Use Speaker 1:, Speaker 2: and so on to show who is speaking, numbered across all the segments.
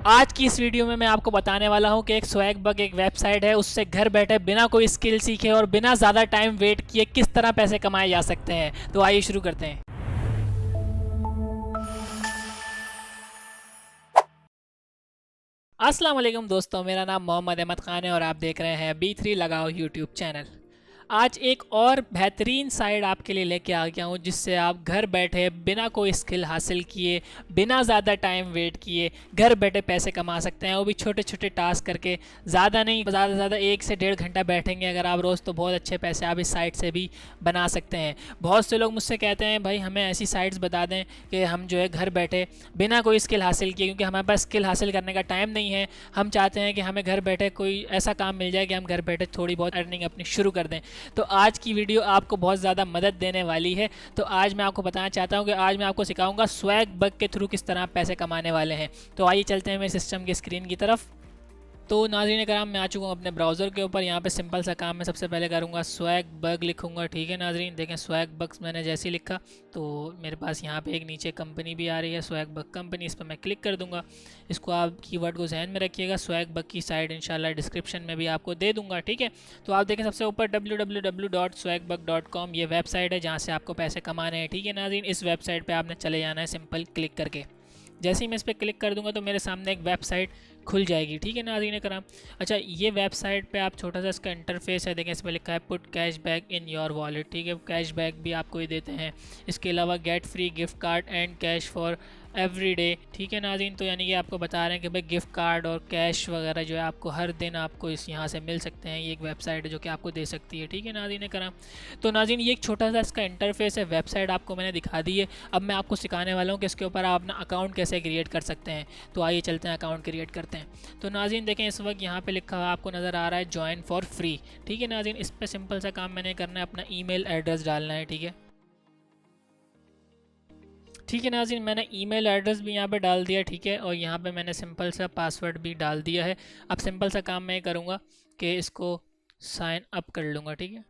Speaker 1: आज की इस वीडियो में मैं आपको बताने वाला हूं कि एक स्वैगबग एक वेबसाइट है, उससे घर बैठे बिना कोई स्किल सीखे और बिना ज़्यादा टाइम वेट किए किस तरह पैसे कमाए जा सकते हैं। तो आइए शुरू करते हैं। अस्सलाम वालेकुम दोस्तों, मेरा नाम मोहम्मद अहमद ख़ान है और आप देख रहे हैं B3 लगाओ यूट्यूब चैनल। आज एक और बेहतरीन साइट आपके लिए लेके आ गया हूँ, जिससे आप घर बैठे बिना कोई स्किल हासिल किए, बिना ज़्यादा टाइम वेट किए घर बैठे पैसे कमा सकते हैं, वो भी छोटे छोटे टास्क करके। ज़्यादा नहीं, ज़्यादा से ज़्यादा 1 से 1.5 घंटा बैठेंगे अगर आप रोज़, तो बहुत अच्छे पैसे आप इस साइट से भी बना सकते हैं। बहुत से लोग मुझसे कहते हैं भाई हमें ऐसी साइट्स बता दें कि हम जो है घर बैठे बिना कोई स्किल हासिल किए, क्योंकि हमारे पास स्किल हासिल करने का टाइम नहीं है। हम चाहते हैं कि हमें घर बैठे कोई ऐसा काम मिल जाए कि हम घर बैठे थोड़ी बहुत अर्निंग अपनी शुरू कर दें। तो आज की वीडियो आपको बहुत ज़्यादा मदद देने वाली है। तो आज मैं आपको बताना चाहता हूं कि आज मैं आपको सिखाऊंगा स्वैगबग के थ्रू किस तरह आप पैसे कमाने वाले हैं। तो आइए चलते हैं मेरे सिस्टम की स्क्रीन की तरफ। तो नाज़रीन कराम, मैं आ चुका हूँ अपने ब्राउज़र के ऊपर। यहाँ पे सिंपल सा काम मैं सबसे पहले करूँगा, स्वैगबग लिखूँगा। ठीक है नाज़रीन, देखें स्वैगबग्स मैंने जैसे ही लिखा तो मेरे पास यहाँ पे एक नीचे कंपनी भी आ रही है, स्वैगबग कंपनी। इस पर मैं क्लिक कर दूँगा। इसको आप कीवर्ड को जहन में रखिएगा। स्वैगबग की साइट इंशाल्लाह डिस्क्रिप्शन में भी आपको दे दूँगा। ठीक है, तो आप देखें सबसे ऊपर www.swagbug.com ये वेबसाइट है जहाँ से आपको पैसे कमाने हैं। ठीक है नाज़रीन, इस वेबसाइट पर आपने चले जाना है सिंपल क्लिक करके। जैसे ही मैं इस पर क्लिक कर दूंगा तो मेरे सामने एक वेबसाइट खुल जाएगी। ठीक है नाज़रीन कराम। अच्छा, ये वेबसाइट पे आप छोटा सा इसका इंटरफेस है, देखें इस पर लिखा है put cash back in your wallet. ठीक है, कैश बैक भी आपको ये देते हैं। इसके अलावा get free gift card and cash for every day. ठीक है नाज़रीन, तो यानी कि आपको बता रहे हैं कि भाई गिफ्ट कार्ड और कैश वगैरह जो है आपको हर दिन आपको इस यहाँ से मिल सकते हैं। ये एक वेबसाइट है जो कि आपको दे सकती है। ठीक है नाज़रीन कराम। तो नाज़रीन ये एक छोटा सा इसका इंटरफेस है, वेबसाइट आपको मैंने दिखा दी है। अब मैं आपको सिखाने वाला हूँ कि इसके ऊपर आप अपना अकाउंट कैसे क्रिएट कर सकते हैं। तो आइए चलते हैं अकाउंट क्रिएट करते हैं। तो नाज़रीन देखें इस वक्त यहाँ पे लिखा हुआ आपको नज़र आ रहा है ज्वाइन फॉर फ्री। ठीक है नाज़रीन, इस पर सिंपल सा काम मैंने करना है, अपना ईमेल एड्रेस डालना है। ठीक है, ठीक है नाज़रीन, मैंने ईमेल एड्रेस भी यहाँ पे डाल दिया। ठीक है, और यहाँ पे मैंने सिंपल सा पासवर्ड भी डाल दिया है। अब सिंपल सा काम मैं करूँगा कि इसको साइन अप कर लूँगा। ठीक है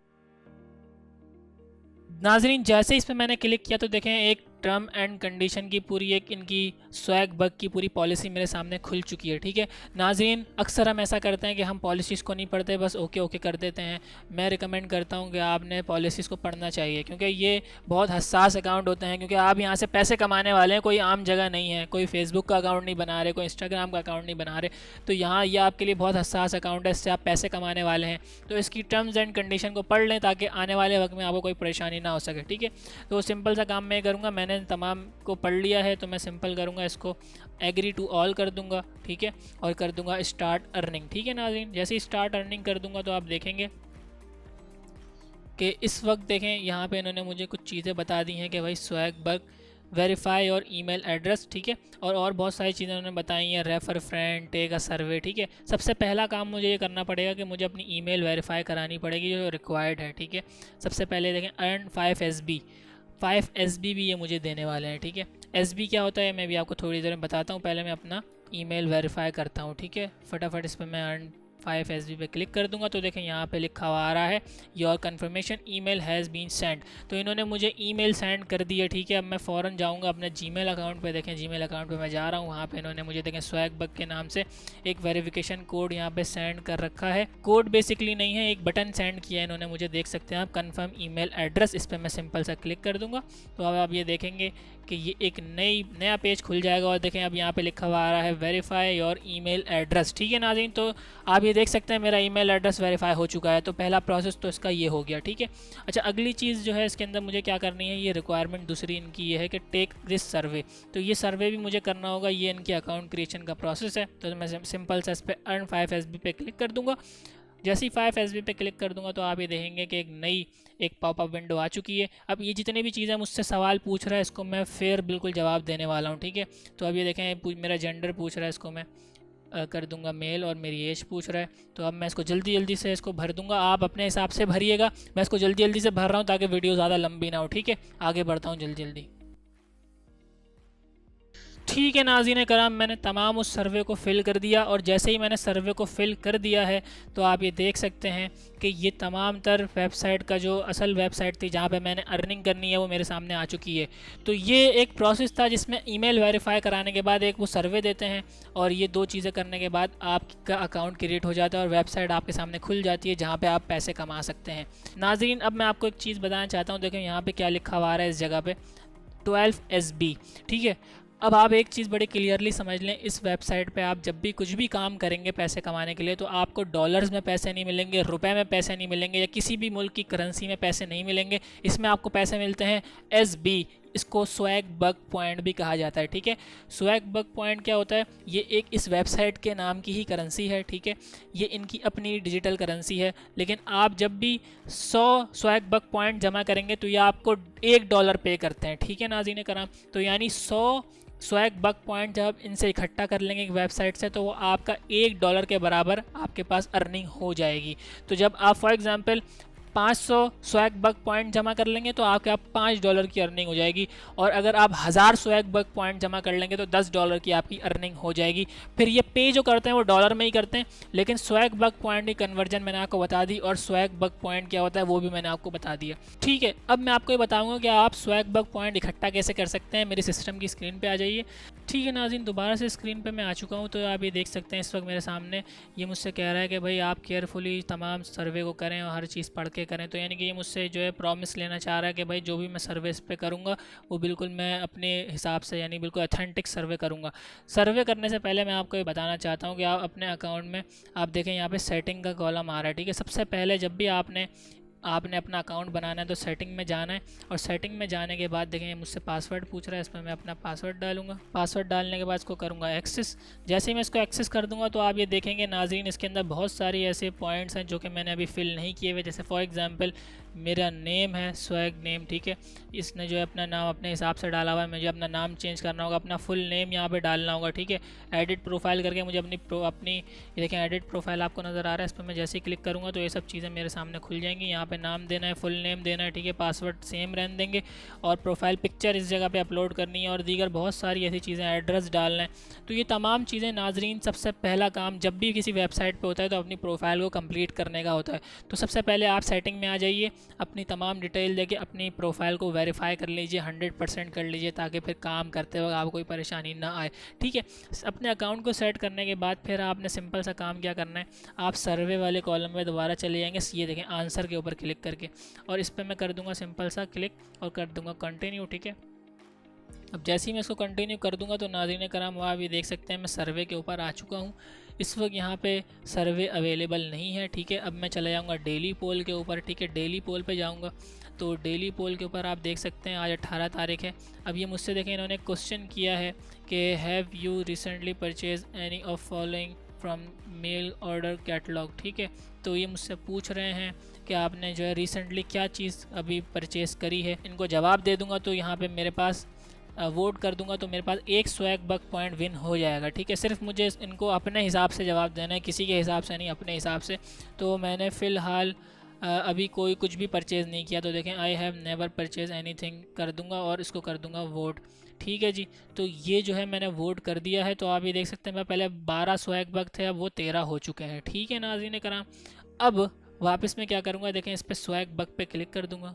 Speaker 1: नाज़रीन, जैसे इस पर मैंने क्लिक किया तो देखें एक टर्म एंड कंडीशन की पूरी एक इनकी स्वैगबग की पूरी पॉलिसी मेरे सामने खुल चुकी है। ठीक है नाज़रीन, अक्सर हम ऐसा करते हैं कि हम पॉलिसीज़ को नहीं पढ़ते, बस ओके ओके कर देते हैं। मैं रिकमेंड करता हूं कि आपने पॉलिसीज़ को पढ़ना चाहिए, क्योंकि ये बहुत हसास अकाउंट होते हैं। क्योंकि आप यहाँ से पैसे कमाने वाले हैं, कोई आम जगह नहीं है, कोई फेसबुक का अकाउंट नहीं बना रहे, कोई इंस्टाग्राम का अकाउंट नहीं बना रहे। तो यहाँ ये आपके लिए बहुत हसास अकाउंट है, इससे आप पैसे कमाने वाले हैं। तो इसकी टर्म्स एंड कंडीशन को पढ़ लें ताकि आने वाले वक्त में आपको कोई परेशानी ना हो सके। ठीक है, तो सिंपल सा काम मैं करूँगा, मैंने तमाम को पढ़ लिया है तो मैं सिंपल करूँगा, इसको एग्री टू ऑल कर दूंगा। ठीक है, और कर दूंगा स्टार्ट अर्निंग। ठीक है नाज़रीन, जैसे ही स्टार्ट अर्निंग कर दूंगा तो आप देखेंगे कि इस वक्त देखें यहाँ पे इन्होंने मुझे कुछ चीज़ें बता दी हैं कि भाई स्वैगबग वेरीफाई और ईमेल एड्रेस। ठीक है, और बहुत सारी चीज़ें उन्होंने बताई हैं, रेफर फ्रेंड, टेक अ सर्वे। ठीक है, सबसे पहला काम मुझे ये करना पड़ेगा कि मुझे अपनी ईमेल वेरीफाई करानी पड़ेगी जो रिक्वायर्ड है। ठीक है, सबसे पहले देखें अर्न 5 SB भी ये मुझे देने वाले हैं। ठीक है, SB क्या होता है मैं भी आपको थोड़ी देर में बताता हूँ, पहले मैं अपना ईमेल वेरीफाई करता हूँ। ठीक है, फटाफट इस पर मैं अर्न 5 SB पे क्लिक कर दूंगा तो देखें यहाँ पे लिखा हुआ आ रहा है your confirmation email has been send. तो इन्होंने मुझे ईमेल सेंड कर दी है। ठीक है, अब मैं फ़ौरन जाऊँगा अपने जीमेल अकाउंट पे। देखें जीमेल अकाउंट पे मैं जा रहा हूँ, वहाँ पे इन्होंने मुझे देखें स्वैगबग के नाम से एक वेरिफिकेशन कोड यहाँ पे सेंड कर रखा है। कोड बेसिकली नहीं है, एक बटन सेंड किया है इन्होंने मुझे, देख सकते हैं आप, कन्फर्म ईमेल एड्रेस। इस पर मैं सिंपल सा क्लिक कर दूँगा तो अब आप ये देखेंगे कि ये एक नया पेज खुल जाएगा। और देखें अब यहाँ पे लिखा हुआ आ रहा है वेरीफाई योर ईमेल एड्रेस। ठीक है नाज़रीन, तो आप ये देख सकते हैं मेरा ईमेल एड्रेस वेरीफाई हो चुका है। तो पहला प्रोसेस तो इसका ये हो गया। ठीक है, अच्छा अगली चीज़ जो है इसके अंदर मुझे क्या करनी है, ये रिक्वायरमेंट दूसरी इनकी ये है कि टेक दिस सर्वे। तो ये सर्वे भी मुझे करना होगा, ये इनकी अकाउंट क्रिएशन का प्रोसेस है। तो मैं सिंपल सा इस पर अर्न 5 SB पे क्लिक कर दूँगा। जैसे ही 5 SB पे क्लिक कर दूंगा तो आप ये देखेंगे कि एक पॉपअप विंडो आ चुकी है। अब ये जितने भी चीज़ें मुझसे सवाल पूछ रहा है इसको मैं फिर बिल्कुल जवाब देने वाला हूँ। ठीक है, तो अब ये देखें मेरा जेंडर पूछ रहा है, इसको मैं कर दूंगा मेल, और मेरी एज पूछ रहा है। तो अब मैं इसको जल्दी जल्दी से इसको भर दूंगा, आप अपने हिसाब से भरिएगा। मैं इसको जल्दी जल्दी से भर रहा हूँ ताकि वीडियो ज़्यादा लंबी ना हो। ठीक है, आगे बढ़ता हूँ जल्दी जल्दी। ठीक है नाज़रीन कराम, मैंने तमाम उस सर्वे को फ़िल कर दिया और जैसे ही मैंने सर्वे को फ़िल कर दिया है तो आप ये देख सकते हैं कि ये तमाम तर वेबसाइट का जो असल वेबसाइट थी जहाँ पे मैंने अर्निंग करनी है वो मेरे सामने आ चुकी है। तो ये एक प्रोसेस था जिसमें ईमेल वेरीफाई कराने के बाद एक वो सर्वे देते हैं और ये 2 चीज़ें करने के बाद आपका अकाउंट क्रिएट हो जाता है और वेबसाइट आपके सामने खुल जाती है जहाँ पर आप पैसे कमा सकते हैं। नाज़रीन अब मैं आपको एक चीज़ बताना चाहता हूँ, देखें यहाँ पर क्या लिखा हुआ है इस जगह पर 12 SB, ठीक है। अब आप एक चीज़ बड़ी क्लियरली समझ लें, इस वेबसाइट पे आप जब भी कुछ भी काम करेंगे पैसे कमाने के लिए तो आपको डॉलर्स में पैसे नहीं मिलेंगे, रुपए में पैसे नहीं मिलेंगे या किसी भी मुल्क की करेंसी में पैसे नहीं मिलेंगे। इसमें आपको पैसे मिलते हैं SB, इसको स्वैग बग पॉइंट भी कहा जाता है, ठीक है। स्वैग बग पॉइंट क्या होता है? ये एक इस वेबसाइट के नाम की ही करेंसी है, ठीक है। ये इनकी अपनी डिजिटल करेंसी है, लेकिन आप जब भी 100 स्वैग बग पॉइंट जमा करेंगे तो ये आपको $1 पे करते हैं, ठीक है नाज़रीन कराम। तो यानी 100 स्वैग बग पॉइंट जब इनसे इकट्ठा कर लेंगे एक वेबसाइट से तो वो आपका $1 के बराबर आपके पास अर्निंग हो जाएगी। तो जब आप for example 500 swag bug point जमा कर लेंगे तो आपके आप $5 की अर्निंग हो जाएगी और अगर आप 1000 स्वैग बग पॉइंट जमा कर लेंगे तो $10 की आपकी अर्निंग हो जाएगी। फिर ये पे जो करते हैं वो डॉलर में ही करते हैं, लेकिन स्वैग बग पॉइंट की कन्वर्जन मैंने आपको बता दी और स्वैग बग पॉइंट क्या होता है वो भी मैंने आपको बता दिया, ठीक है। अब मैं आपको ये बताऊँगा कि आप स्वैग बग पॉइंट इकट्ठा कैसे कर सकते हैं। मेरे सिस्टम की स्क्रीन पर आ जाइए, ठीक है नाज़रीन। दोबारा से स्क्रीन पर मैं आ चुका हूँ। तो आप ये देख सकते हैं इस वक्त मेरे सामने ये मुझसे कह रहा है कि भाई आप केयरफुली तमाम सर्वे को करें और हर चीज़ पढ़ के करें। तो यानी कि ये मुझसे जो है प्रॉमिस लेना चाह रहा है कि भाई जो भी मैं सर्वे इस पे करूँगा वो बिल्कुल मैं अपने हिसाब से यानी बिल्कुल ऑथेंटिक सर्वे करूँगा। सर्वे करने से पहले मैं आपको ये बताना चाहता हूँ कि आप अपने अकाउंट में आप देखें यहाँ पे सेटिंग का कॉलम आ रहा है, ठीक है। सबसे पहले जब भी आपने अपना अकाउंट बनाना है तो सेटिंग में जाना है और सेटिंग में जाने के बाद देखें मुझसे पासवर्ड पूछ रहा है, इसमें मैं अपना पासवर्ड डालूंगा। पासवर्ड डालने के बाद इसको करूँगा एक्सेस। जैसे ही मैं इसको एक्सेस कर दूंगा तो आप ये देखेंगे नाज़रीन इसके अंदर बहुत सारी ऐसे पॉइंट्स हैं जो कि मैंने अभी फिल नहीं किए हुए। जैसे फॉर एग्जांपल मेरा नेम है स्वैग नेम, ठीक है। इसने जो है अपना नाम अपने हिसाब से डाला हुआ है, मुझे अपना नाम चेंज करना होगा, अपना फुल नेम यहाँ पे डालना होगा, ठीक है। एडिट प्रोफाइल करके मुझे अपनी ये देखें एडिट प्रोफाइल आपको नज़र आ रहा है, इस पर मैं जैसे ही क्लिक करूँगा तो ये सब चीज़ें मेरे सामने खुल जाएंगी। यहाँ पे नाम देना है, फुल नेम देना है, ठीक है। पासवर्ड सेम रहने देंगे और प्रोफाइल पिक्चर इस जगह पे अपलोड करनी है और दीगर बहुत सारी ऐसी चीज़ें, एड्रेस डालना है। तो ये तमाम चीज़ें नाजरीन सबसे पहला काम जब भी किसी वेबसाइट पे होता है तो अपनी प्रोफाइल को कंप्लीट करने का होता है। तो सबसे पहले आप सेटिंग में आ जाइए, अपनी तमाम डिटेल देके अपनी प्रोफाइल को वेरीफाई कर लीजिए, 100% कर लीजिए ताकि फिर काम करते वक्त आपको कोई परेशानी ना आए, ठीक है। अपने अकाउंट को सेट करने के बाद फिर आपने सिंपल सा काम क्या करना है, आप सर्वे वाले कॉलम में दोबारा चले जाएंगे, ये देखें आंसर के ऊपर क्लिक करके और इस पर मैं कर दूंगा सिंपल सा क्लिक और कर दूंगा कंटिन्यू, ठीक है। अब जैसे ही मैं इसको कंटिन्यू कर दूंगा तो नाज़रीन कराम वहाँ भी देख सकते हैं मैं सर्वे के ऊपर आ चुका हूँ। इस वक्त यहाँ पे सर्वे अवेलेबल नहीं है, ठीक है। अब मैं चला जाऊँगा डेली पोल के ऊपर, ठीक है। डेली पोल पे जाऊँगा तो डेली पोल के ऊपर आप देख सकते हैं आज 18 तारीख है। अब ये मुझसे देखें इन्होंने क्वेश्चन किया है कि have you recently purchase any of following from mail order catalogue, ठीक है। तो ये मुझसे पूछ रहे हैं कि आपने जो है रिसेंटली क्या चीज़ अभी परचेज़ करी है। इनको जवाब दे दूँगा तो यहाँ पर मेरे पास वोट कर दूंगा तो मेरे पास 1 स्वैग बग पॉइंट विन हो जाएगा, ठीक है। सिर्फ मुझे इनको अपने हिसाब से जवाब देना है, किसी के हिसाब से नहीं, अपने हिसाब से। तो मैंने फ़िलहाल अभी कोई कुछ भी परचेज़ नहीं किया तो देखें I have never purchase anything कर दूंगा और इसको कर दूंगा वोट, ठीक है जी। तो ये जो है मैंने वोट कर दिया है। तो आप ये देख सकते हैं मैं पहले 12 स्वैग बग थे, अब वो 13 हो चुके हैं, ठीक है नाज़रीन कराम। अब वापस मैं क्या करूँगा, देखें इस पर स्वैग बग पे क्लिक कर दूँगा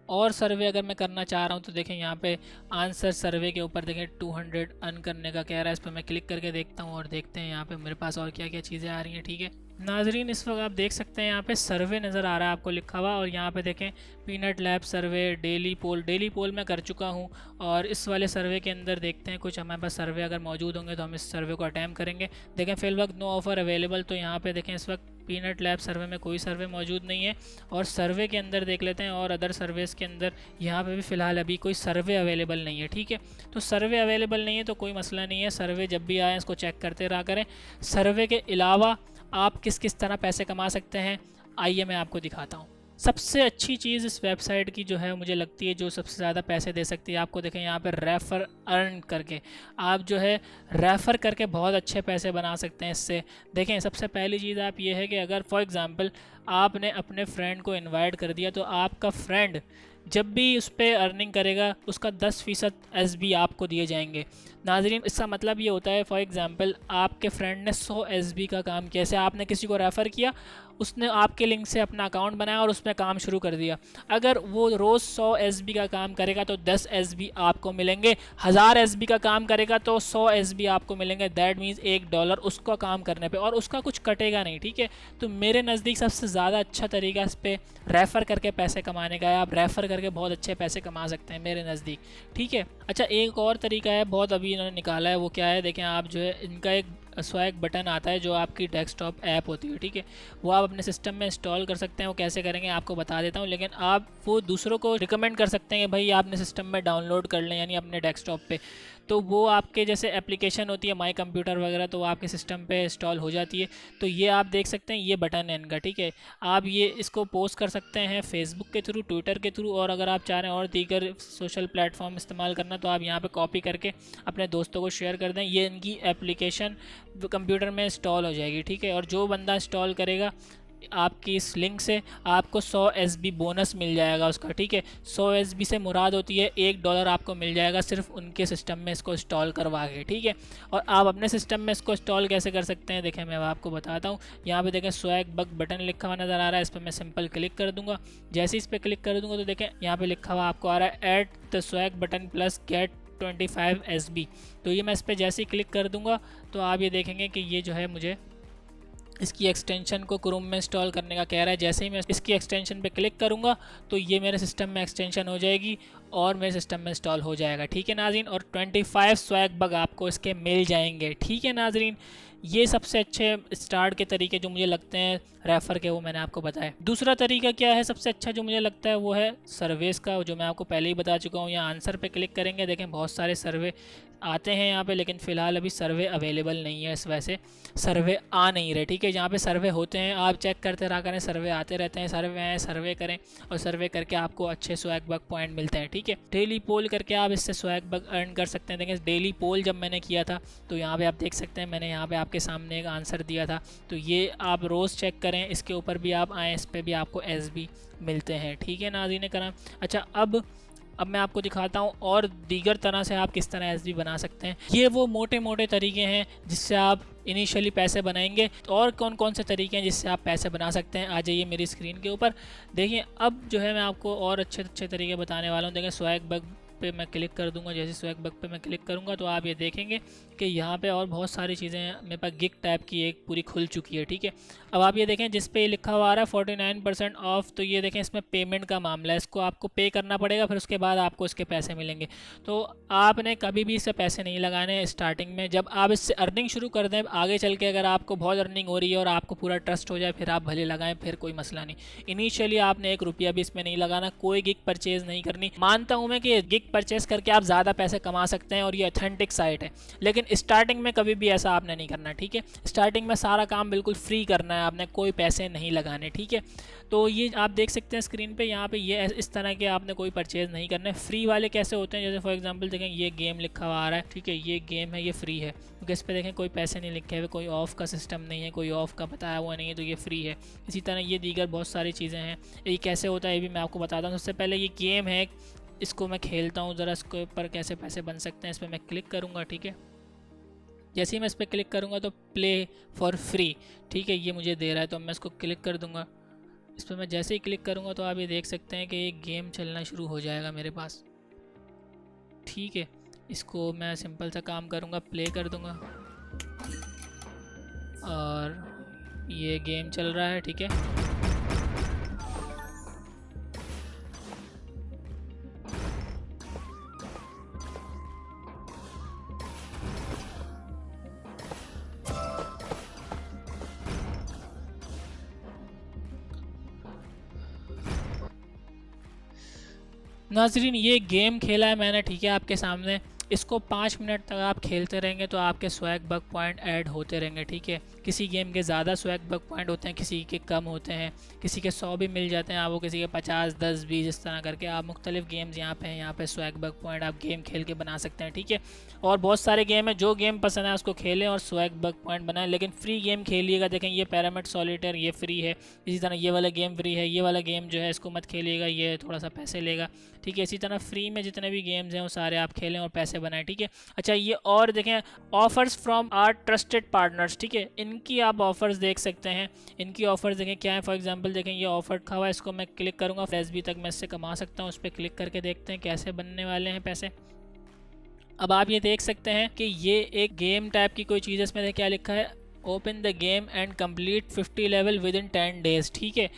Speaker 1: और सर्वे अगर मैं करना चाह रहा हूँ तो देखें यहाँ पे आंसर सर्वे के ऊपर देखें 200 अर्न करने का कह रहा है। इस पर मैं क्लिक करके देखता हूँ और देखते हैं यहाँ पे मेरे पास और क्या क्या चीज़ें आ रही हैं, ठीक है नाजरीन। इस वक्त आप देख सकते हैं यहाँ पे सर्वे नज़र आ रहा है आपको लिखा हुआ और यहाँ पे देखें पीनट लैब सर्वे, डेली पोल मैं कर चुका हूँ और इस वाले सर्वे के अंदर देखते हैं कुछ हमारे पास सर्वे अगर मौजूद होंगे तो हम इस सर्वे को अटैम्प्ट करेंगे। देखें फिल वक्त नो ऑफ़र अवेलेबल, तो यहाँ पे देखें इस वक्त पीनट लैब सर्वे में कोई सर्वे मौजूद नहीं है और सर्वे के अंदर देख लेते हैं और अदर सर्वेस के अंदर यहाँ पे भी फ़िलहाल अभी कोई सर्वे अवेलेबल नहीं है, ठीक है। तो सर्वे अवेलेबल नहीं है तो कोई मसला नहीं है, सर्वे जब भी आए इसको चेक करते रहा करें। सर्वे के अलावा आप किस किस तरह पैसे कमा सकते हैं आइए मैं आपको दिखाता हूँ। सबसे अच्छी चीज़ इस वेबसाइट की जो है मुझे लगती है जो सबसे ज़्यादा पैसे दे सकती है आपको, देखें यहाँ पे रेफ़र अर्न करके आप जो है रेफ़र करके बहुत अच्छे पैसे बना सकते हैं इससे। देखें सबसे पहली चीज़ आप ये है कि अगर फॉर एग्ज़ाम्पल आपने अपने फ्रेंड को इनवाइट कर दिया तो आपका फ्रेंड जब भी उस पर अर्निंग करेगा उसका 10% SB आपको दिए जाएंगे। नाजरीन, इसका मतलब ये होता है, फॉर एग्जांपल आपके फ्रेंड ने 100 SB का काम किया, जैसे आपने किसी को रेफ़र किया, उसने आपके लिंक से अपना अकाउंट बनाया और उसमें काम शुरू कर दिया। अगर वो रोज़ 100 SB का काम करेगा तो 10 SB आपको मिलेंगे। 1000 SB का काम करेगा तो 100 SB आपको मिलेंगे। दैट मीन्स $1 उसका काम करने पे, और उसका कुछ कटेगा नहीं, ठीक है। तो मेरे नज़दीक सबसे ज़्यादा अच्छा तरीका इस पर रेफ़र करके पैसे कमाने का है। आप रेफ़र करके बहुत अच्छे पैसे कमा सकते हैं मेरे नज़दीक, ठीक है। अच्छा, एक और तरीका है, बहुत अभी इन्होंने निकाला है, वो क्या है देखें आप, जो है इनका एक स्वैग बटन आता है जो आपकी डेस्कटॉप ऐप होती है, ठीक है। वो आप अपने सिस्टम में इंस्टॉल कर सकते हैं। वो कैसे करेंगे आपको बता देता हूँ, लेकिन आप वो दूसरों को रिकमेंड कर सकते हैं कि भाई आपने सिस्टम में डाउनलोड कर लें, यानी अपने डेस्कटॉप पे। तो वो आपके जैसे एप्लीकेशन होती है माई कंप्यूटर वगैरह, तो वो आपके सिस्टम पे इंस्टॉल हो जाती है। तो ये आप देख सकते हैं, ये बटन है इनका, ठीक है। आप ये इसको पोस्ट कर सकते हैं फेसबुक के थ्रू, ट्विटर के थ्रू, और अगर आप चाह रहे हैं और दीगर सोशल प्लेटफॉर्म इस्तेमाल करना तो आप यहाँ पे कॉपी करके अपने दोस्तों को शेयर कर दें। ये इनकी एप्लीकेशन कंप्यूटर में इंस्टॉल हो जाएगी, ठीक है। और जो बंदा इंस्टॉल करेगा आपकी इस लिंक से, आपको 100 SB बोनस मिल जाएगा उसका, ठीक है। 100 SB से मुराद होती है $1 आपको मिल जाएगा सिर्फ उनके सिस्टम में इसको इंस्टॉल करवा के, ठीक है। और आप अपने सिस्टम में इसको इंस्टॉल कैसे कर सकते हैं, देखें मैं आपको बताता हूँ। यहाँ पे देखें स्वैग बग बटन लिखा हुआ नज़र आ रहा है, इस पर मैं सिंपल क्लिक कर दूँगा। जैसे इस पर क्लिक कर दूँगा तो देखें यहाँ पर लिखा हुआ आपको आ रहा है add the swag button plus get 25 SB। तो ये मैं इस पर जैसे ही क्लिक कर दूँगा तो आप ये देखेंगे कि ये जो है मुझे इसकी एक्सटेंशन को क्रोम में इंस्टॉल करने का कह रहा है। जैसे ही मैं इसकी एक्सटेंशन पे क्लिक करूँगा तो ये मेरे सिस्टम में एक्सटेंशन हो जाएगी और मेरे सिस्टम में इंस्टॉल हो जाएगा, ठीक है नाजरीन। और 25 स्वैग बग आपको इसके मिल जाएंगे, ठीक है नाजरीन। ये सबसे अच्छे स्टार्ट के तरीके जो मुझे लगते हैं रेफ़र के, वो मैंने आपको बताया। दूसरा तरीका क्या है सबसे अच्छा जो मुझे लगता है, वो है सर्वेस का, जो मैं आपको पहले ही बता चुका हूँ। यहाँ आंसर पे क्लिक करेंगे, देखें बहुत सारे सर्वे आते हैं यहाँ पे, लेकिन फ़िलहाल अभी सर्वे अवेलेबल नहीं है, इस वजह से सर्वे आ नहीं रहे, ठीक है। जहाँ पे सर्वे होते हैं आप चेक करते रहा करें, सर्वे आते रहते हैं, सर्वे आए सर्वे करें, और सर्वे करके आपको अच्छे स्वैग बग पॉइंट मिलते हैं, ठीक है। डेली पोल करके आप इससे स्वैग बग अर्न कर सकते हैं। देखें डेली पोल जब मैंने किया था तो यहाँ पे आप देख सकते हैं, मैंने यहाँ पे आपके सामने एक आंसर दिया था। तो ये आप रोज़ चेक करें, इसके ऊपर भी आप आएँ, इस पर भी आपको SB मिलते हैं, ठीक है नाज़रीन कराम। अच्छा, अब मैं आपको दिखाता हूँ और दीगर तरह से आप किस तरह SB बना सकते हैं। ये वो मोटे मोटे तरीके हैं जिससे आप इनिशियली पैसे बनाएंगे। तो और कौन कौन से तरीके हैं जिससे आप पैसे बना सकते हैं, आ जाइए मेरी स्क्रीन के ऊपर। देखिए अब जो है मैं आपको और अच्छे अच्छे तरीके बताने वाला हूँ। देखिए स्वैग बग पे मैं क्लिक कर दूंगा। जैसे स्वैग बग पे मैं क्लिक करूंगा तो आप ये देखेंगे कि यहाँ पे और बहुत सारी चीज़ें मेरे पास गिग टाइप की एक पूरी खुल चुकी है, ठीक है। अब आप ये देखें जिस पे ये लिखा हुआ आ रहा है 49% ऑफ, तो ये देखें इसमें पेमेंट का मामला है, इसको आपको पे करना पड़ेगा, फिर उसके बाद आपको इसके पैसे मिलेंगे। तो आपने कभी भी इससे पैसे नहीं लगाने स्टार्टिंग में। जब आप इससे अर्निंग शुरू कर दें, आगे चल के अगर आपको बहुत अर्निंग हो रही है और आपको पूरा ट्रस्ट हो जाए, फिर आप भले लगाएं, फिर कोई मसला नहीं। इनिशियली आपने 1 रुपया भी इसमें नहीं लगाना, कोई गिग परचेज़ नहीं करनी। मानता हूँ मैं कि गिग परचेज़ करके आप ज़्यादा पैसे कमा सकते हैं और ये ऑथेंटिक साइट है, लेकिन स्टार्टिंग में कभी भी ऐसा आपने नहीं करना, ठीक है। स्टार्टिंग में सारा काम बिल्कुल फ्री करना है आपने, कोई पैसे नहीं लगाने, ठीक है। तो ये आप देख सकते हैं स्क्रीन पे, यहाँ पे ये इस तरह के आपने कोई परचेज़ नहीं करना है। फ्री वाले कैसे होते हैं, जैसे फॉर एग्जांपल देखें ये गेम लिखा हुआ आ रहा है, ठीक है, ये गेम है, ये फ्री है क्योंकि इस पर देखें कोई पैसे नहीं लिखे हुए, कोई ऑफ़ का सिस्टम नहीं है, कोई ऑफ़ का बताया हुआ नहीं है, तो ये फ्री है। इसी तरह ये दीगर बहुत सारी चीज़ें हैं। ये कैसे होता है ये भी मैं आपको बताता हूँ। सबसे पहले ये गेम है, इसको मैं खेलता हूँ ज़रा, इसके ऊपर कैसे पैसे बन सकते हैं इस पर मैं क्लिक करूँगा, ठीक है। जैसे ही मैं इस पर क्लिक करूँगा तो प्ले फॉर फ्री, ठीक है, ये मुझे दे रहा है, तो मैं इसको क्लिक कर दूँगा। इस पर मैं जैसे ही क्लिक करूँगा तो आप ये देख सकते हैं कि ये गेम चलना शुरू हो जाएगा मेरे पास, ठीक है। इसको मैं सिंपल सा काम करूँगा, प्ले कर दूँगा और ये गेम चल रहा है, ठीक है। नाजरीन ये गेम खेला है मैंने, ठीक है, आपके सामने। इसको 5 मिनट तक आप खेलते रहेंगे तो आपके स्वैग बग पॉइंट ऐड होते रहेंगे, ठीक है। किसी गेम के ज़्यादा स्वैग बग पॉइंट होते हैं, किसी के कम होते हैं, किसी के 100 भी मिल जाते हैं आपको, किसी के 50, 10, 20 इस तरह करके आप मुख्तलिफ गेम्स यहाँ पे हैं। यहाँ पे स्वैग बग पॉइंट आप गेम खेल के बना सकते हैं, ठीक है। और बहुत सारे गेम है, जो गेम पसंद है उसको खेलें और स्वैग बग पॉइंट बनाएं, लेकिन फ्री गेम खेलिएगा। देखें ये पैरामिड सॉलिटेयर ये फ्री है, इसी तरह ये वाला गेम फ्री है, ये वाला गेम जो है इसको मत खेलिएगा, ये थोड़ा सा पैसे लेगा, ठीक है। इसी तरह फ्री में जितने भी गेम्स हैं वो सारे आप खेलें और पैसे बनाएं, ठीक है। अच्छा ये और देखें offers from our trusted partners, ठीक है, इनकी आप ऑफर्स देख सकते हैं। इनकी ऑफर्स देखें क्या है। फॉर एग्जांपल देखें ये ऑफर रखा हुआ है, इसको मैं क्लिक करूँगा, एसबी तक मैं इससे कमा सकता हूँ। उस पर क्लिक करके देखते हैं कैसे बनने वाले हैं पैसे। अब आप ये देख सकते हैं कि ये एक गेम टाइप की कोई चीज़ है। इसमें क्या लिखा है, open the game and complete 50 level with in 10 days, ठीक है।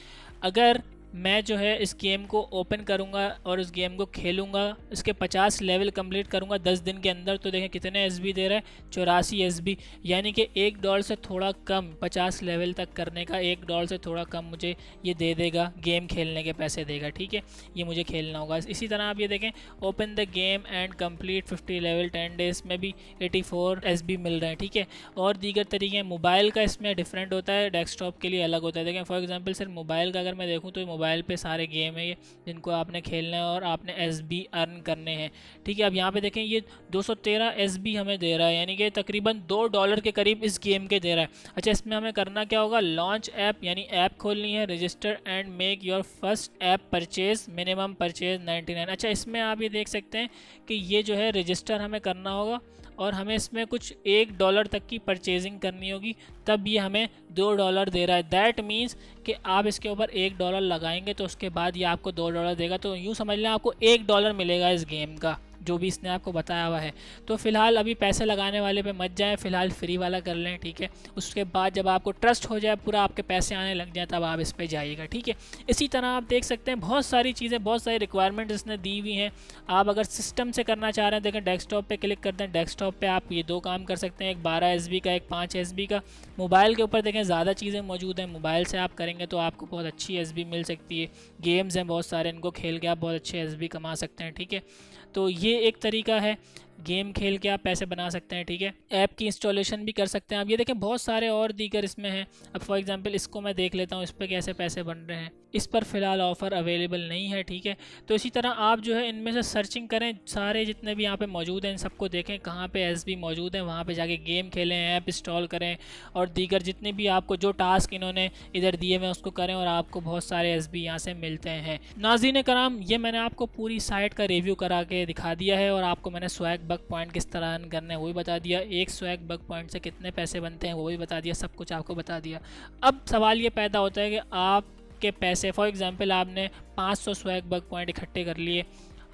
Speaker 1: अगर मैं जो है इस गेम को ओपन करूंगा और इस गेम को खेलूंगा, इसके 50 लेवल कंप्लीट करूंगा 10 दिन के अंदर, तो देखें कितने एसबी दे रहा है, 84 एसबी, यानी कि $1 से थोड़ा कम 50 लेवल तक करने का $1 से थोड़ा कम मुझे ये दे देगा, गेम खेलने के पैसे देगा, ठीक है। ये मुझे खेलना होगा। इसी तरह आप ये देखें open the game and complete 50 level 10 days में भी 84 एसबी मिल रहे हैं, ठीक है। और दीगर तरीके मोबाइल का इसमें डिफरेंट होता है, डेस्कटॉप के लिए अलग होता है। देखें फॉर एग्जांपल सिर्फ मोबाइल का अगर मैं देखूँ तो मोबाइल पे सारे गेम है ये जिनको आपने खेलना है और आपने एसबी अर्न करने हैं, ठीक है। अब यहाँ पे देखें ये 213 एसबी हमें दे रहा है, यानी कि तकरीबन $2 के करीब इस गेम के दे रहा है। अच्छा इसमें हमें करना क्या होगा, लॉन्च ऐप, यानी ऐप खोलनी है, register and make your first app purchase, minimum purchase 99। अच्छा इसमें आप ये देख सकते हैं कि ये जो है रजिस्टर हमें करना होगा और हमें इसमें कुछ $1 तक की परचेजिंग करनी होगी, तब ये हमें $2 दे रहा है। दैट मीन्स कि आप इसके ऊपर $1 लगाएंगे तो उसके बाद ये आपको $2 देगा। तो यूँ समझ लें आपको $1 मिलेगा इस गेम का, जो भी इसने आपको बताया हुआ है। तो फिलहाल अभी पैसे लगाने वाले पे मत जाएं, फिलहाल फ्री वाला कर लें, ठीक है। उसके बाद जब आपको ट्रस्ट हो जाए पूरा, आपके पैसे आने लग जाए, तब आप इस पे जाइएगा, ठीक है। इसी तरह आप देख सकते हैं बहुत सारी चीज़ें, बहुत सारी रिक्वायरमेंट इसने दी हुई हैं। आप अगर सिस्टम से करना चाह रहे हैं, देखें डेस्कटॉप पे क्लिक करते हैं, डेस्कटॉप पे आप ये 2 काम कर सकते हैं, एक 12 एसबी का, एक 5 एसबी का। मोबाइल के ऊपर देखें ज़्यादा चीज़ें मौजूद हैं, मोबाइल से आप करेंगे तो आपको बहुत अच्छी एसबी मिल सकती है। गेम्स हैं बहुत सारे, इनको खेल के आप बहुत अच्छे एसबी कमा सकते हैं, ठीक है। तो ये एक तरीका है, गेम खेल के आप पैसे बना सकते हैं, ठीक है। ऐप की इंस्टॉलेशन भी कर सकते हैं आप। ये देखें बहुत सारे और दीगर इसमें हैं। अब फॉर एग्जांपल इसको मैं देख लेता हूँ, इस पर कैसे पैसे बन रहे हैं। इस पर फ़िलहाल ऑफ़र अवेलेबल नहीं है, ठीक है। तो इसी तरह आप जो है इनमें से सर्चिंग करें, सारे जितने भी यहाँ पे मौजूद हैं इन सबको देखें कहाँ पे एसबी मौजूद है, वहाँ पे जाके गेम खेलें, ऐप इंस्टॉल करें और दीगर जितने भी आपको जो टास्क इन्होंने इधर दिए हुए हैं उसको करें और आपको बहुत सारे एसबी यहाँ से मिलते हैं। नाज़रीन कराम, ये मैंने आपको पूरी साइट का रिव्यू करा के दिखा दिया है और आपको मैंने स्वैग बग पॉइंट किस तरह अर्न करने हैं वो भी बता दिया, एक स्वैग बग पॉइंट से कितने पैसे बनते हैं वो भी बता दिया, सब कुछ आपको बता दिया। अब सवाल ये पैदा होता है कि आपके पैसे, फॉर एग्जांपल आपने 500 स्वैग बग पॉइंट इकट्ठे कर लिए,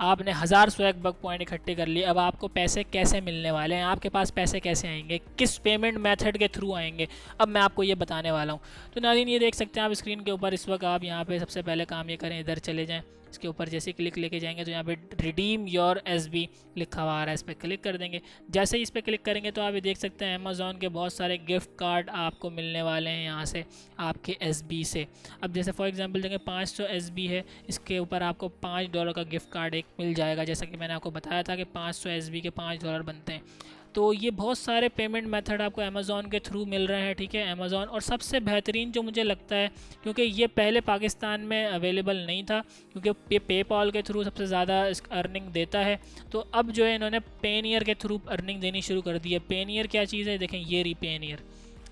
Speaker 1: आपने 1000 स्वैग बग पॉइंट इकट्ठे कर लिए, अब आपको पैसे कैसे मिलने वाले हैं, आपके पास पैसे कैसे आएंगे, किस पेमेंट मेथड के थ्रू आएंगे, अब मैं आपको ये बताने वाला हूँ। तो नाज़रीन ये देख सकते हैं आप स्क्रीन के ऊपर, इस वक्त आप यहाँ पे सबसे पहले काम ये करें, इधर चले जाएँ, इसके ऊपर जैसे क्लिक लेके जाएंगे तो यहाँ पे रिडीम योर एसबी लिखा हुआ आ रहा है, इस पर क्लिक कर देंगे। जैसे ही इस पर क्लिक करेंगे तो आप ये देख सकते हैं अमेज़ॉन के बहुत सारे गिफ्ट कार्ड आपको मिलने वाले हैं यहाँ से आपके एसबी से। अब जैसे फॉर एग्जांपल देंगे 500 एसबी है, इसके ऊपर आपको $5 का गिफ्ट कार्ड एक मिल जाएगा, जैसा कि मैंने आपको बताया था कि 500 एसबी के $5 बनते हैं। तो ये बहुत सारे पेमेंट मेथड आपको अमेज़ॉन के थ्रू मिल रहे हैं, ठीक है। अमेज़ॉन, और सबसे बेहतरीन जो मुझे लगता है, क्योंकि ये पहले पाकिस्तान में अवेलेबल नहीं था, क्योंकि ये पेपॉल के थ्रू सबसे ज़्यादा अर्निंग देता है, तो अब जो है इन्होंने पेनियर के थ्रू अर्निंग देनी शुरू कर दी है। पेनियर क्या चीज़ है, देखें ये रही पेनियर,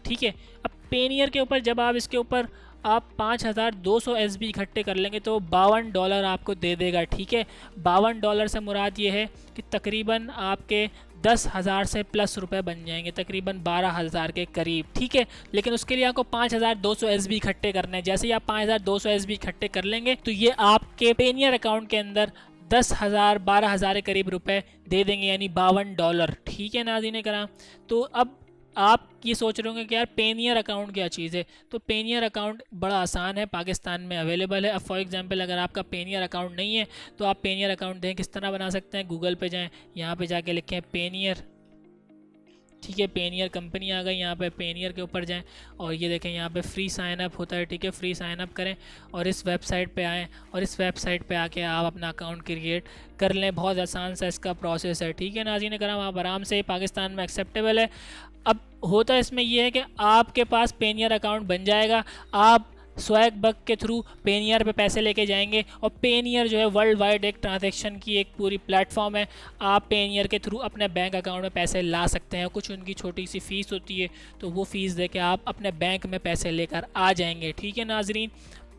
Speaker 1: ठीक है। अब पेनियर के ऊपर जब आप इसके ऊपर आप 5200 एसबी इकट्ठे कर लेंगे तो $52 आपको दे देगा, ठीक है। $52 से मुराद ये है कि तकरीबन आपके 10,000 से प्लस रुपए बन जाएंगे, तकरीबन 12,000 के करीब, ठीक है। लेकिन उसके लिए आपको 5200 एसबी इकट्ठे करने हैं। जैसे ही आप 5200 एसबी इकट्ठे कर लेंगे तो ये आपके पेनियर अकाउंट के अंदर 10,000 12,000 के करीब रुपए दे देंगे, यानी $52, ठीक है नाज़रीन कराम। तो अब आप ये सोच रहे होंगे कि यार पेनियर अकाउंट क्या चीज़ है, तो पेनियर अकाउंट बड़ा आसान है, पाकिस्तान में अवेलेबल है। अब फॉर एग्जांपल अगर आपका पेनियर अकाउंट नहीं है तो आप पेनियर अकाउंट दें किस तरह बना सकते हैं, गूगल पे जाएं, यहाँ पे जाके लिखें पेनियर, ठीक है। पेनियर कंपनी आ गई, यहाँ पे पेनियर के ऊपर जाएं और ये देखें यहाँ पे फ्री साइन अप होता है, ठीक है। फ्री साइन अप करें और इस वेबसाइट पे आएँ और इस वेबसाइट पे आके आप अपना अकाउंट क्रिएट कर लें। बहुत आसान सा इसका प्रोसेस है, ठीक है नाज़रीन कराम। आप आराम से, पाकिस्तान में एक्सेप्टेबल है। अब होता इसमें यह है कि आपके पास पेनियर अकाउंट बन जाएगा, आप स्वैग बग के थ्रू पेनियर पे पैसे लेके जाएंगे और पेनियर जो है वर्ल्ड वाइड एक ट्रांजैक्शन की एक पूरी प्लेटफॉर्म है। आप पेनियर के थ्रू अपने बैंक अकाउंट में पैसे ला सकते हैं। कुछ उनकी छोटी सी फ़ीस होती है, तो वो फ़ीस दे के आप अपने बैंक में पैसे लेकर आ जाएंगे, ठीक है नाजरीन।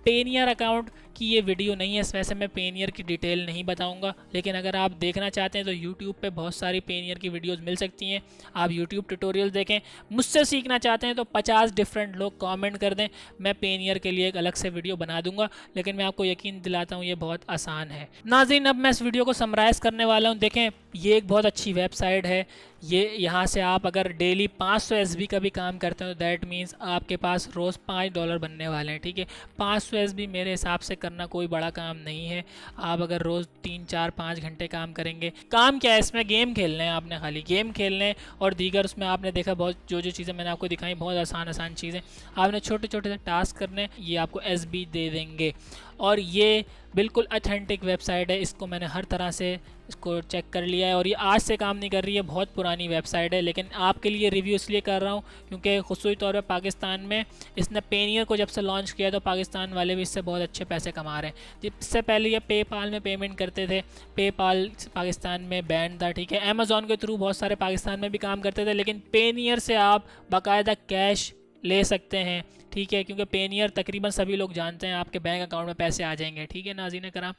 Speaker 1: पेनियर अकाउंट की ये वीडियो नहीं है, इस वजह से मैं पेनियर की डिटेल नहीं बताऊंगा, लेकिन अगर आप देखना चाहते हैं तो यूट्यूब पे बहुत सारी पेनियर की वीडियोस मिल सकती हैं। आप यूट्यूब ट्यूटोरियल देखें। मुझसे सीखना चाहते हैं तो 50 डिफरेंट लोग कमेंट कर दें, मैं पेनियर के लिए एक अलग से वीडियो बना दूंगा, लेकिन मैं आपको यकीन दिलाता हूँ ये बहुत आसान है। नाज़रीन, अब मैं इस वीडियो को समराइज़ करने वाला हूँ। देखें, ये एक बहुत अच्छी वेबसाइट है। ये यहाँ से आप अगर डेली 500 SB का भी काम करते हैं तो दैट मीन्स आपके पास रोज़ $5 बनने वाले हैं, ठीक है। 500 SB मेरे हिसाब से करना कोई बड़ा काम नहीं है। आप अगर रोज़ 3, 4, 5 घंटे काम करेंगे, काम क्या है इसमें, गेम खेलने हैं आपने, खाली गेम खेलने और दीगर उसमें आपने देखा बहुत जो चीज़ें मैंने आपको दिखाई बहुत आसान चीज़ें, आपने छोटे छोटे से टास्क करने, ये आपको SB दे देंगे। और ये बिल्कुल ऑथेंटिक वेबसाइट है, इसको मैंने हर तरह से इसको चेक कर लिया है और ये आज से काम नहीं कर रही है, बहुत पुरानी वेबसाइट है। लेकिन आपके लिए रिव्यू इसलिए कर रहा हूँ क्योंकि खुसूसी तौर पे पाकिस्तान में इसने पेनियर को जब से लॉन्च किया तो पाकिस्तान वाले भी इससे बहुत अच्छे पैसे कमा रहे हैं। इससे पहले ये पेपाल में पेमेंट करते थे, पेपाल पाकिस्तान में बैन था, ठीक है। अमेज़ॉन के थ्रू बहुत सारे पाकिस्तान में भी काम करते थे, लेकिन पेनियर से आप बाकायदा कैश ले सकते हैं, ठीक है, क्योंकि पेनियर तकरीबन सभी लोग जानते हैं, आपके बैंक अकाउंट में पैसे आ जाएंगे, ठीक है नाज़रीन कराम।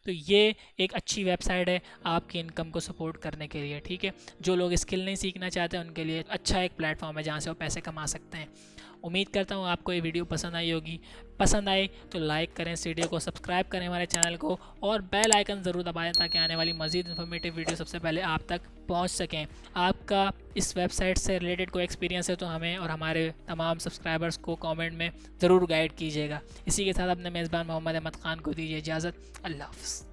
Speaker 1: तो ये एक अच्छी वेबसाइट है आपकी इनकम को सपोर्ट करने के लिए, ठीक है। जो लोग स्किल नहीं सीखना चाहते उनके लिए अच्छा एक प्लेटफॉर्म है जहाँ से वो पैसे कमा सकते हैं। उम्मीद करता हूँ आपको ये वीडियो पसंद आई होगी। पसंद आए तो लाइक करें, इस वीडियो को सब्सक्राइब करें हमारे चैनल को और बेल आइकन ज़रूर दबाएं ताकि आने वाली मज़ीद इन्फॉर्मेटिव वीडियो सबसे पहले आप तक पहुंच सकें। आपका इस वेबसाइट से रिलेटेड कोई एक्सपीरियंस है तो हमें और हमारे तमाम सब्सक्राइबर्स को कमेंट में ज़रूर गाइड कीजिएगा। इसी के साथ अपने मेज़बान मोहम्मद अहमद ख़ान को दीजिए इजाज़त। अल्लाह हाफ़िज़।